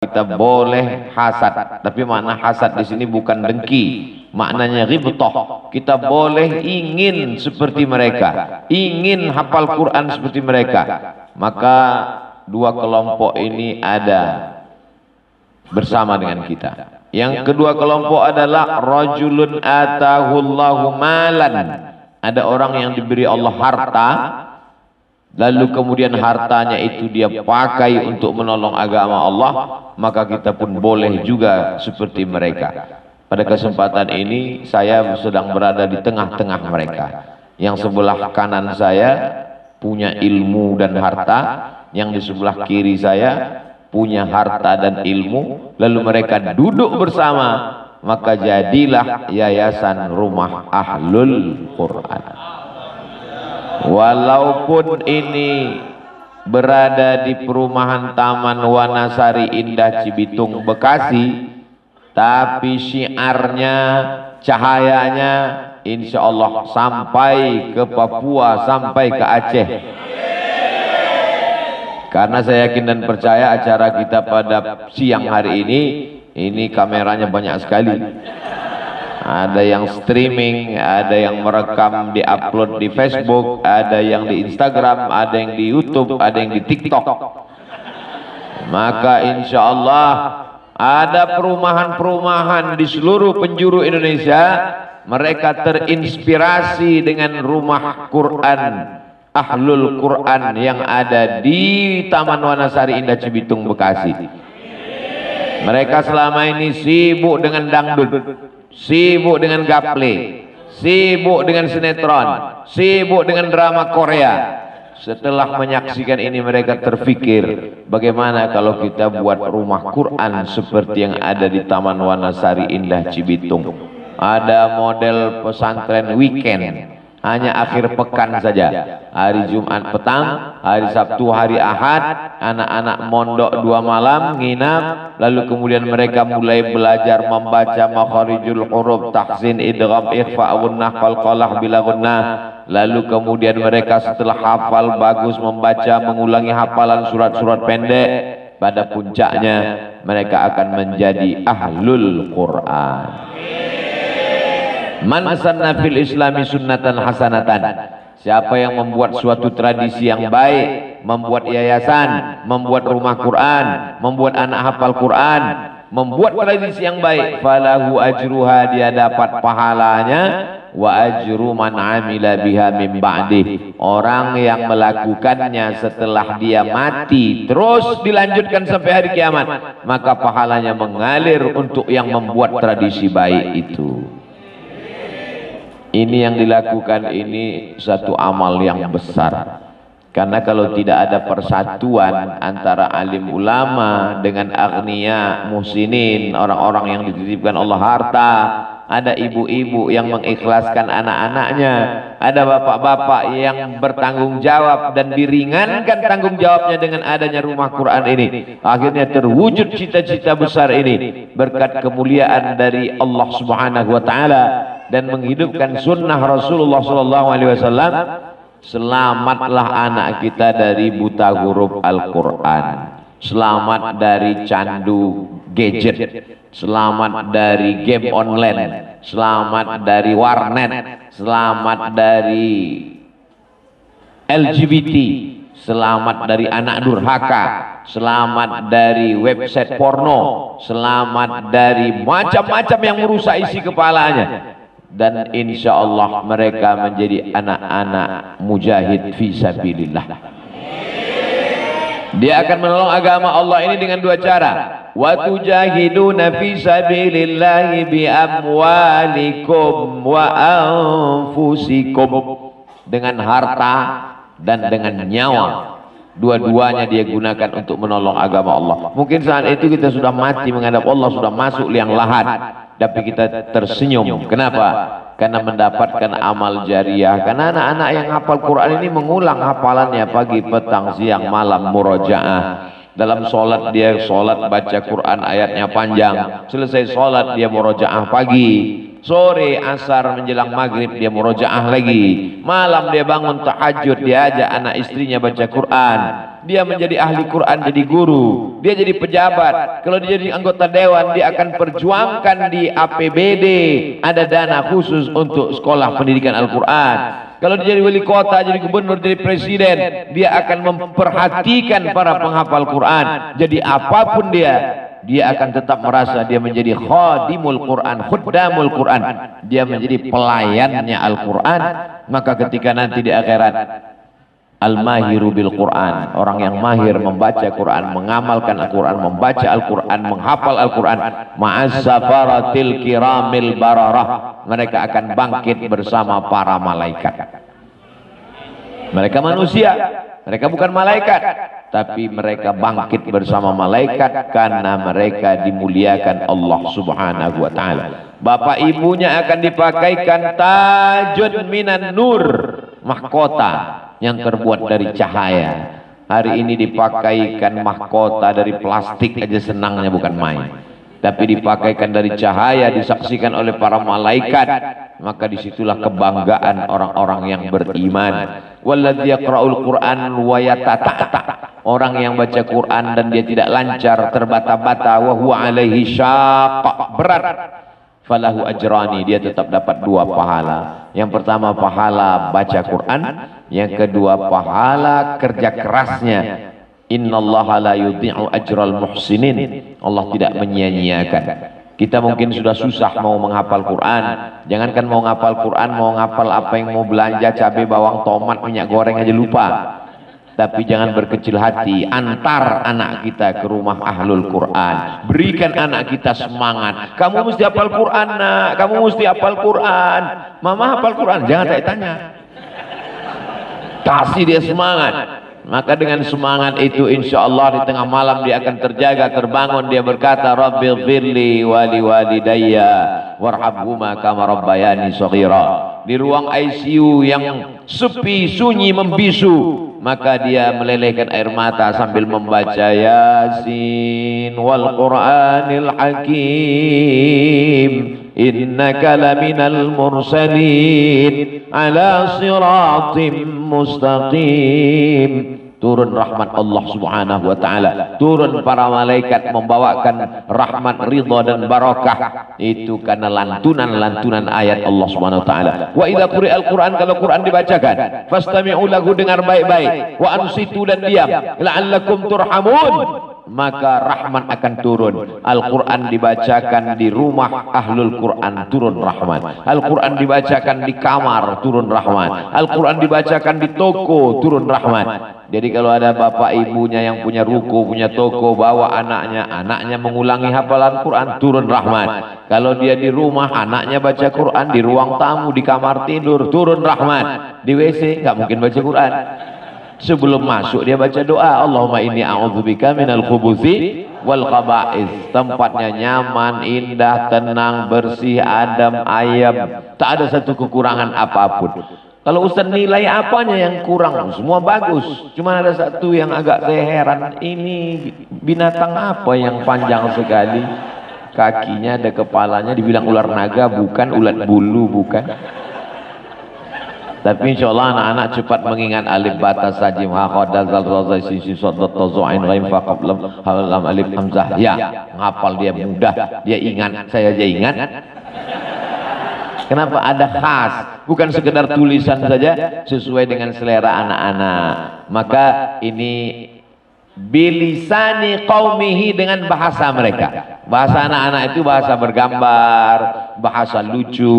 kita boleh hasad, tapi makna hasad di sini bukan dengki, maknanya ghibthah. Kita boleh ingin seperti mereka, ingin hafal Quran seperti mereka. Maka dua kelompok ini ada bersama dengan kita. Yang kedua kelompok adalah rajulun atahullahu malan. Ada orang yang diberi Allah harta, lalu kemudian hartanya itu dia pakai untuk menolong agama Allah, maka kita pun boleh juga seperti mereka. Pada kesempatan ini saya sedang berada di tengah-tengah mereka. Yang sebelah kanan saya punya ilmu dan harta, yang di sebelah kiri saya punya harta dan ilmu, lalu mereka duduk bersama, maka jadilah Yayasan Rumah Ahlul Quran. Walaupun ini berada di perumahan Taman Wanasari Indah Cibitung Bekasi, tapi syiarnya, cahayanya insya Allah sampai ke Papua, sampai ke Aceh. Karena saya yakin dan percaya acara kita pada siang hari ini kameranya banyak sekali. Ada yang streaming, ada yang merekam, diupload di Facebook, ada yang di Instagram, ada yang di YouTube, ada yang di TikTok. Maka insya Allah ada perumahan-perumahan di seluruh penjuru Indonesia, mereka terinspirasi dengan rumah Quran, Ahlul Quran yang ada di Taman Wanasari Indah Cibitung Bekasi. Mereka selama ini sibuk dengan dangdut, sibuk dengan gaple, sibuk dengan sinetron, sibuk dengan drama Korea. Setelah menyaksikan ini mereka terfikir, bagaimana kalau kita buat rumah Quran seperti yang ada di Taman Wanasari Indah Cibitung. Ada model pesantren weekend, hanya akhir pekan saja. Hari Jumat petang, hari Sabtu, hari Ahad, anak-anak mondok 2 malam nginap, lalu kemudian mereka mulai belajar membaca makharijul huruf, tahsin, idgham, ikhfa, gunnah, qalqalah bila gunnah. Lalu kemudian mereka setelah hafal bagus membaca, mengulangi hafalan surat-surat pendek, pada puncaknya mereka akan menjadi ahlul Quran. Man sanna fil islami sunnatan hasanatan. Siapa yang membuat suatu tradisi yang baik, membuat yayasan, membuat rumah Quran, membuat anak hafal Quran, membuat tradisi yang baik, falahu ajruha, dia dapat pahalanya, wa ajru man amila biha min ba'dih. Orang yang melakukannya setelah dia mati terus dilanjutkan sampai hari kiamat, maka pahalanya mengalir untuk yang membuat tradisi baik itu. Ini yang dilakukan ini satu amal yang besar. Karena kalau tidak ada persatuan antara alim ulama dengan agniya, muhsinin, orang-orang yang dititipkan Allah harta, ada ibu-ibu yang mengikhlaskan anak-anaknya, ada bapak-bapak yang bertanggung jawab dan diringankan tanggung jawabnya dengan adanya rumah Quran ini, akhirnya terwujud cita-cita besar ini berkat kemuliaan dari Allah Subhanahu wa taala dan menghidupkan sunnah Rasulullah SAW. Selamatlah anak kita dari buta huruf Al-Quran, selamat dari candu gadget, selamat dari game online, selamat dari warnet, selamat dari LGBT, selamat dari anak durhaka, selamat dari website porno, selamat dari macam-macam yang merusak isi kepalanya. Dan insya Allah mereka menjadi anak-anak mujahid fi sabilillah. Dia akan menolong agama Allah ini dengan 2 cara. Wa tujahiduna fi sabilillahi bi amwalikum wa anfusikum, dengan harta dan dengan nyawa. Dua-duanya dia gunakan untuk menolong agama Allah. Mungkin saat itu kita sudah mati menghadap Allah, sudah masuk liang lahat, tapi kita tersenyum. Kenapa? Karena mendapatkan amal jariah. Karena anak-anak yang hafal Quran ini mengulang hafalannya pagi, petang, siang, malam, murojaah. Dalam sholat dia sholat baca Quran ayatnya panjang, selesai sholat dia murojaah pagi, Sore, asar, menjelang maghrib dia murojaah lagi. Malam dia bangun tahajud, dia ajak anak istrinya baca Quran. Dia menjadi ahli Quran, jadi guru. Dia jadi pejabat. Kalau dia jadi anggota dewan, dia akan perjuangkan di APBD. Ada dana khusus untuk sekolah pendidikan Al-Quran. Kalau dia jadi wali kota, jadi gubernur, jadi presiden, dia akan memperhatikan para penghafal Quran. Jadi apapun dia akan tetap merasa dia menjadi khadimul Quran, khuddamul Quran. Dia menjadi pelayannya Al-Quran. Maka ketika nanti di akhirat, al-mahiru bil Quran, orang yang mahir membaca Quran, mengamalkan Al-Quran, membaca Al-Quran, menghafal Al-Quran, ma'as safaratil kiramil bararah, mereka akan bangkit bersama para malaikat. Mereka manusia, mereka bukan malaikat, tapi mereka bangkit bersama malaikat karena mereka dimuliakan Allah Subhanahu wa taala. Bapak ibunya akan dipakaikan tajun minan nur, mahkota yang terbuat dari cahaya. Hari ini dipakaikan mahkota dari plastik aja senangnya bukan main. Tapi dipakaikan dari cahaya, disaksikan oleh para malaikat. Maka disitulah kebanggaan orang-orang yang beriman. Walladzi yaqra'ul Qur'an wa yatata'ta. Orang yang baca Quran dan dia tidak lancar, terbata-bata, wa huwa alaihi syaqq, berat. Falahu ajrani, dia tetap dapat 2 pahala. Yang pertama pahala baca Quran, yang kedua pahala kerja kerasnya. Innallaha la yudhi'u ajral muhsinin. Allah tidak menyia-nyiakan. Kita mungkin sudah susah mau menghafal Quran. Jangankan mau menghafal Quran, mau menghafal apa yang mau belanja, cabai, bawang, tomat, minyak goreng aja lupa. Tapi jangan berkecil hati, antar anak kita ke rumah ahlul Quran. Berikan anak kita semangat. Kamu mesti hafal Quran, nak. Kamu mesti hafal Quran. Mama hafal Quran, jangan tanya. Kasih dia semangat. Maka dengan semangat itu insya Allah di tengah malam dia akan terjaga, terbangun. Dia berkata, Rabbighfirli wali walidayya warhamhuma kama rabbayani shaghira. Di ruang ICU yang sepi, sunyi, membisu, maka dia melelehkan air mata sambil membaca Yasin wal Qur'anil Hakim innaka laminal mursalin ala siratim mustaqim. Turun rahmat Allah Subhanahu wa taala, turun para malaikat membawakan rahmat, ridha dan barakah. Itu karena lantunan-lantunan ayat Allah Subhanahu wa taala. Wa idza quri'al Qur'an, kalau Quran dibacakan, fastami'u lahu, dengar baik-baik, wa ansitu dan diam, la'allakum turhamun, maka rahmat akan turun. Al-Quran dibacakan di rumah ahlul Quran, turun rahmat. Al-Quran dibacakan di kamar, turun rahmat. Al-Quran dibacakan di toko, turun rahmat. Jadi kalau ada bapak ibunya yang punya ruko, punya toko, bawa anaknya mengulangi hafalan Quran, turun rahmat. Kalau dia di rumah, anaknya baca Quran, di ruang tamu, di kamar tidur, turun rahmat. Di WC nggak mungkin baca Quran. Sebelum masuk dia baca doa, Allahumma inni a'udzubika minal khubuthi wal khaba'is. Tempatnya nyaman, indah, tenang, bersih, adem, ayam. Tak ada satu kekurangan apapun. Kalau Ustaz nilai apanya yang kurang? Semua bagus. Cuma ada satu yang agak saya heran. Ini binatang apa yang panjang sekali? Kakinya ada kepalanya, dibilang ular naga, bukan. Ulat bulu, bukan. Tapi insya Allah anak-anak cepat mengingat alif bata sajim hakhodal zalzal sisi sotot tozoain ghaim faqablam halam alif hamzah. Ya, ngapal dia mudah, dia ingat, saya aja ingat. Kenapa ada khas? Bukan sekedar tulisan saja, sesuai dengan selera anak-anak. Maka ini bilisani qaumihi, dengan bahasa mereka. Bahasa anak-anak itu bahasa bergambar, bahasa lucu,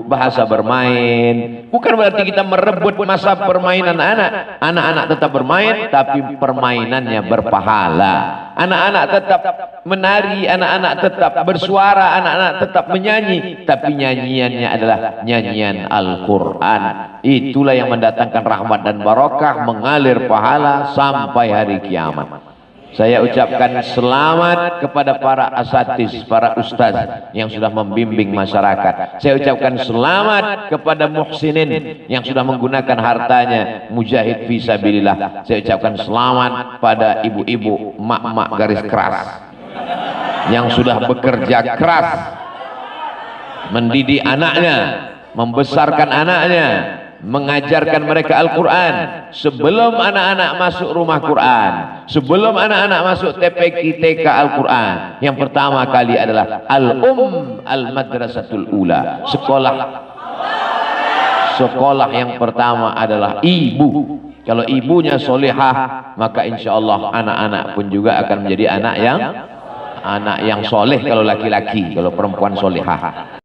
bahasa bermain. Bukan berarti kita merebut masa permainan anak. Anak-anak tetap bermain, tapi permainannya berpahala. Anak-anak tetap menari, anak-anak tetap bersuara, anak-anak tetap menyanyi, tapi nyanyiannya adalah nyanyian Al-Quran. Itulah yang mendatangkan rahmat dan barakah, mengalir pahala sampai hari kiamat. Saya ucapkan selamat kepada para asatidz, para ustaz yang sudah membimbing masyarakat. Saya ucapkan selamat kepada muhsinin yang sudah menggunakan hartanya mujahid fisabilillah. Saya ucapkan selamat pada ibu-ibu, mak-mak garis keras yang sudah bekerja keras mendidik anaknya, membesarkan anaknya, mengajarkan mereka Al-Quran. Sebelum anak-anak masuk rumah Quran, sebelum anak-anak masuk TPQ TK Al-Quran, yang pertama kali adalah Al-Madrasatul Ula, sekolah yang pertama adalah ibu. Kalau ibunya solehah, maka insya Allah anak-anak pun juga akan menjadi anak yang soleh kalau laki-laki, kalau perempuan solehah.